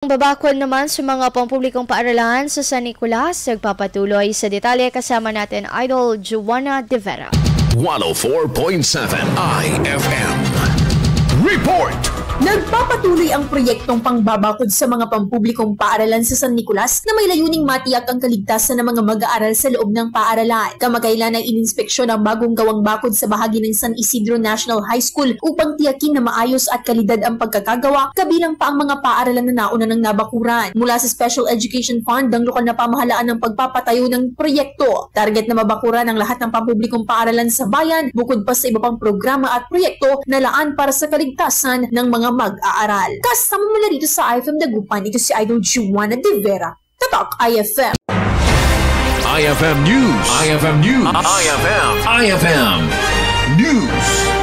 Babakod naman sa mga pampublikong paaralan sa San Nicolas, nagpapatuloy sa detalye kasama natin Idol Joanna De Vera. 104.7 IFM Report! Nagpapatuloy ang proyektong pangbabakod sa mga pampublikong paaralan sa San Nicolas na may layuning matiyak ang kaligtasan ng mga mag-aaral sa loob ng paaralan. Kamakailan ay ininspeksyon ang bagong gawang bakod sa bahagi ng San Isidro National High School upang tiyakin na maayos at kalidad ang pagkakagawa, kabilang pa ang mga paaralan na nauna ng nabakuran. Mula sa Special Education Fund, ang lokal na pamahalaan ng pagpapatayo ng proyekto. Target na mabakuran ang lahat ng pampublikong paaralan sa bayan, bukod pa sa iba pang programa at proyekto na laan para sa kaligtasan ng mga mag-aaral. Kasama mula dito sa IFM Dagupan, ito si Idol Joanna De Vera. Tatak IFM. IFM News. IFM News. IFM News.